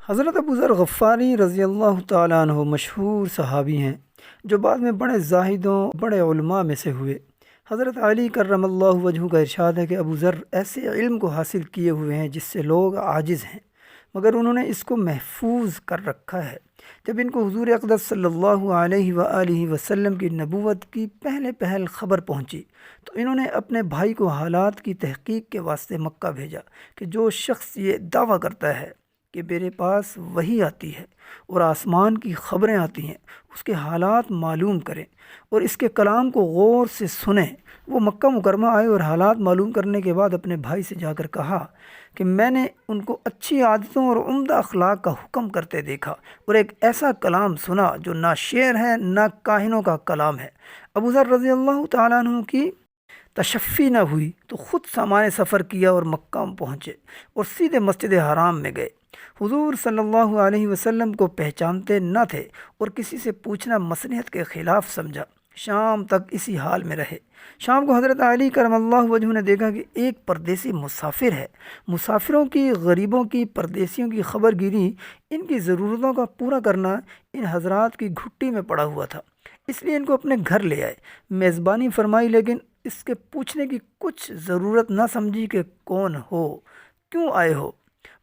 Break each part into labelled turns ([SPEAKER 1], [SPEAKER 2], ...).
[SPEAKER 1] حضرت ابو ذر غفاری رضی اللہ تعالیٰ عنہ مشہور صحابی ہیں جو بعد میں بڑے زاہدوں بڑے علماء میں سے ہوئے۔ حضرت علی کرم اللہ وجہہ کا ارشاد ہے کہ ابو ذر ایسے علم کو حاصل کیے ہوئے ہیں جس سے لوگ عاجز ہیں، مگر انہوں نے اس کو محفوظ کر رکھا ہے۔ جب ان کو حضور اقدس صلی اللہ علیہ وآلہ وسلم کی نبوت کی پہل خبر پہنچی تو انہوں نے اپنے بھائی کو حالات کی تحقیق کے واسطے مکہ بھیجا کہ جو شخص یہ دعویٰ کرتا ہے کہ میرے پاس وحی آتی ہے اور آسمان کی خبریں آتی ہیں، اس کے حالات معلوم کریں اور اس کے کلام کو غور سے سنیں۔ وہ مکہ مکرمہ آئے اور حالات معلوم کرنے کے بعد اپنے بھائی سے جا کر کہا کہ میں نے ان کو اچھی عادتوں اور عمدہ اخلاق کا حکم کرتے دیکھا اور ایک ایسا کلام سنا جو نہ شعر ہے نہ کاہنوں کا کلام ہے۔ ابو ذر رضی اللہ تعالیٰ عنہ کی تشفی نہ ہوئی تو خود سامان سفر کیا اور مکہ پہنچے اور سیدھے مسجد حرام میں گئے۔ حضور صلی اللہ علیہ وسلم کو پہچانتے نہ تھے اور کسی سے پوچھنا مصلحت کے خلاف سمجھا۔ شام تک اسی حال میں رہے۔ شام کو حضرت علی کرم اللہ وجہہ نے دیکھا کہ ایک پردیسی مسافر ہے۔ مسافروں کی، غریبوں کی، پردیسیوں کی خبر گیری، ان کی ضرورتوں کا پورا کرنا ان حضرات کی گھٹی میں پڑا ہوا تھا، اس لیے ان کو اپنے گھر لے آئے۔ میزبانی فرمائی، لیکن اس کے پوچھنے کی کچھ ضرورت نہ سمجھی کہ کون ہو، کیوں آئے ہو۔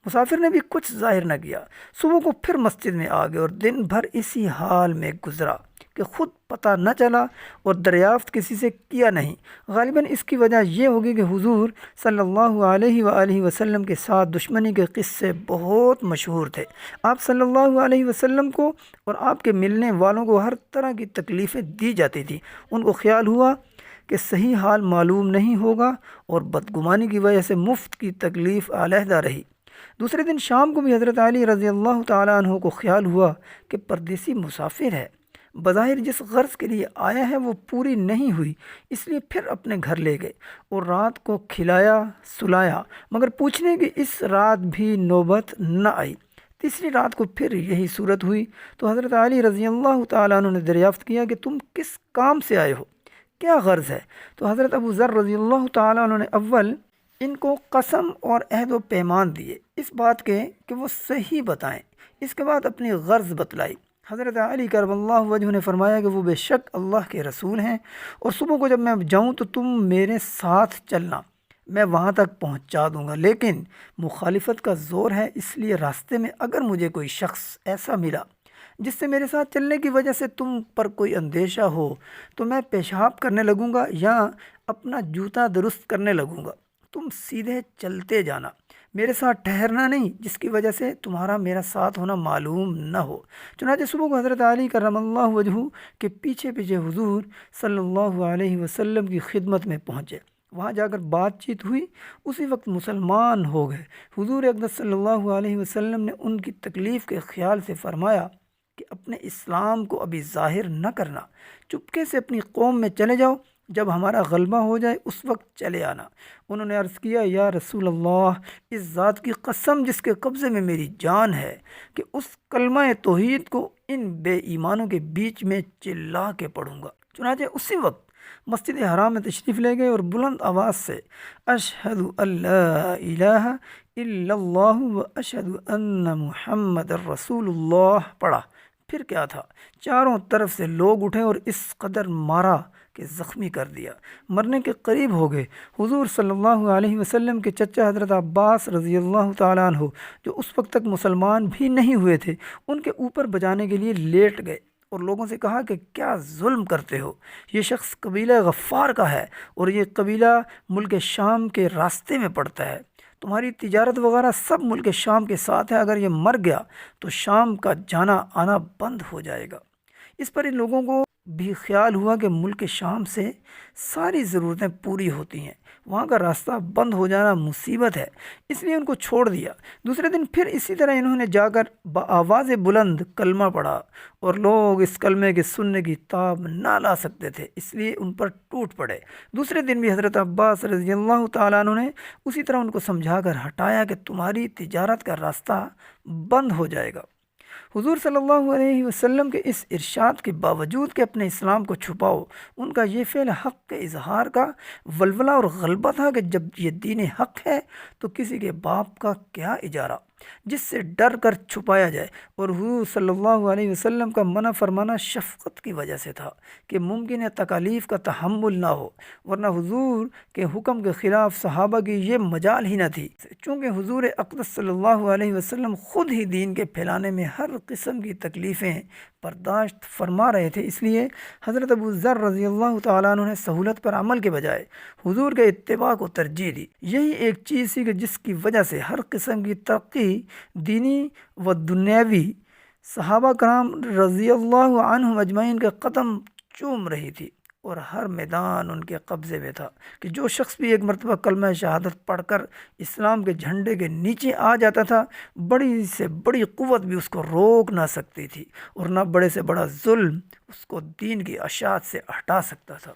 [SPEAKER 1] مسافر نے بھی کچھ ظاہر نہ کیا۔ صبح کو پھر مسجد میں آ گئے اور دن بھر اسی حال میں گزرا کہ خود پتہ نہ چلا اور دریافت کسی سے کیا نہیں۔ غالباً اس کی وجہ یہ ہوگی کہ حضور صلی اللہ علیہ وآلہ وسلم کے ساتھ دشمنی کے قصے بہت مشہور تھے۔ آپ صلی اللہ علیہ وسلم کو اور آپ کے ملنے والوں کو ہر طرح کی تکلیفیں دی جاتی تھیں۔ ان کو خیال ہوا کہ صحیح حال معلوم نہیں ہوگا اور بدگمانی کی وجہ سے مفت کی تکلیف علیحدہ رہی۔ دوسرے دن شام کو بھی حضرت علی رضی اللہ تعالیٰ عنہ کو خیال ہوا کہ پردیسی مسافر ہے، بظاہر جس غرض کے لیے آیا ہے وہ پوری نہیں ہوئی، اس لیے پھر اپنے گھر لے گئے اور رات کو کھلایا سلایا، مگر پوچھنے کی اس رات بھی نوبت نہ آئی۔ تیسری رات کو پھر یہی صورت ہوئی تو حضرت علی رضی اللہ تعالیٰ عنہ نے دریافت کیا کہ تم کس کام سے آئے ہو، کیا غرض ہے؟ تو حضرت ابو ذر رضی اللہ تعالیٰ عنہ نے اول ان کو قسم اور عہد و پیمان دیے اس بات کے کہ وہ صحیح بتائیں، اس کے بعد اپنی غرض بتلائی۔ حضرت علی کرم اللہ وجہہ نے فرمایا کہ وہ بے شک اللہ کے رسول ہیں اور صبح کو جب میں جاؤں تو تم میرے ساتھ چلنا، میں وہاں تک پہنچا دوں گا، لیکن مخالفت کا زور ہے، اس لیے راستے میں اگر مجھے کوئی شخص ایسا ملا جس سے میرے ساتھ چلنے کی وجہ سے تم پر کوئی اندیشہ ہو تو میں پیشاب کرنے لگوں گا یا اپنا جوتا درست کرنے لگوں گا، تم سیدھے چلتے جانا، میرے ساتھ ٹھہرنا نہیں جس کی وجہ سے تمہارا میرا ساتھ ہونا معلوم نہ ہو۔ چنانچہ صبح کو حضرت علی کرم اللہ وجہہ کے پیچھے پیچھے حضور صلی اللہ علیہ وسلم کی خدمت میں پہنچے۔ وہاں جا کر بات چیت ہوئی، اسی وقت مسلمان ہو گئے۔ حضور اقدس صلی اللہ علیہ وسلم نے ان کی تکلیف کے خیال سے فرمایا کہ اپنے اسلام کو ابھی ظاہر نہ کرنا، چپکے سے اپنی قوم میں چلے جاؤ، جب ہمارا غلبہ ہو جائے اس وقت چلے آنا۔ انہوں نے عرض کیا، یا رسول اللہ، اس ذات کی قسم جس کے قبضے میں میری جان ہے کہ اس کلمہ توحید کو ان بے ایمانوں کے بیچ میں چلا کے پڑھوں گا۔ چنانچہ اسی وقت مسجد حرام میں تشریف لے گئے اور بلند آواز سے اشہد ان لا الہ الا اللہ و اشہد ان محمد رسول اللہ پڑھا۔ پھر کیا تھا، چاروں طرف سے لوگ اٹھے اور اس قدر مارا کہ زخمی کر دیا، مرنے کے قریب ہو گئے۔ حضور صلی اللہ علیہ وسلم کے چچا حضرت عباس رضی اللہ تعالیٰ عنہ جو اس وقت تک مسلمان بھی نہیں ہوئے تھے، ان کے اوپر بجانے کے لیے لیٹ گئے اور لوگوں سے کہا کہ کیا ظلم کرتے ہو، یہ شخص قبیلہ غفار کا ہے اور یہ قبیلہ ملک شام کے راستے میں پڑتا ہے، تمہاری تجارت وغیرہ سب ملک شام کے ساتھ ہے، اگر یہ مر گیا تو شام کا جانا آنا بند ہو جائے گا۔ اس پر ان لوگوں کو بھی خیال ہوا کہ ملک شام سے ساری ضرورتیں پوری ہوتی ہیں، وہاں کا راستہ بند ہو جانا مصیبت ہے، اس لیے ان کو چھوڑ دیا۔ دوسرے دن پھر اسی طرح انہوں نے جا کر بآواز بلند کلمہ پڑھا اور لوگ اس کلمے کے سننے کی تاب نہ لا سکتے تھے، اس لیے ان پر ٹوٹ پڑے۔ دوسرے دن بھی حضرت عباس رضی اللہ تعالیٰ عنہ نے اسی طرح ان کو سمجھا کر ہٹایا کہ تمہاری تجارت کا راستہ بند ہو جائے گا۔ حضور صلی اللہ علیہ وسلم کے اس ارشاد کے باوجود کہ اپنے اسلام کو چھپاؤ، ان کا یہ فعل حق کے اظہار کا ولولہ اور غلبہ تھا کہ جب یہ دین حق ہے تو کسی کے باپ کا کیا اجارہ۔ جس سے ڈر کر چھپایا جائے، اور حضور صلی اللہ علیہ وسلم کا منع فرمانا شفقت کی وجہ سے تھا کہ ممکن ہے تکالیف کا تحمل نہ ہو، ورنہ حضور کے حکم کے خلاف صحابہ کی یہ مجال ہی نہ تھی۔ چونکہ حضور اقدس صلی اللہ علیہ وسلم خود ہی دین کے پھیلانے میں ہر قسم کی تکلیفیں برداشت فرما رہے تھے، اس لیے حضرت ابو ذر رضی اللہ تعالیٰ عنہ نے سہولت پر عمل کے بجائے حضور کے اتباع کو ترجیح دی۔ یہی ایک چیز تھی کہ جس کی وجہ سے ہر قسم کی ترقی دینی و دنیاوی صحابہ کرام رضی اللہ عنہم اجمعین کے قدم چوم رہی تھی، اور ہر میدان ان کے قبضے میں تھا کہ جو شخص بھی ایک مرتبہ کلمہ شہادت پڑھ کر اسلام کے جھنڈے کے نیچے آ جاتا تھا، بڑی سے بڑی قوت بھی اس کو روک نہ سکتی تھی، اور نہ بڑے سے بڑا ظلم اس کو دین کی اشاعت سے ہٹا سکتا تھا۔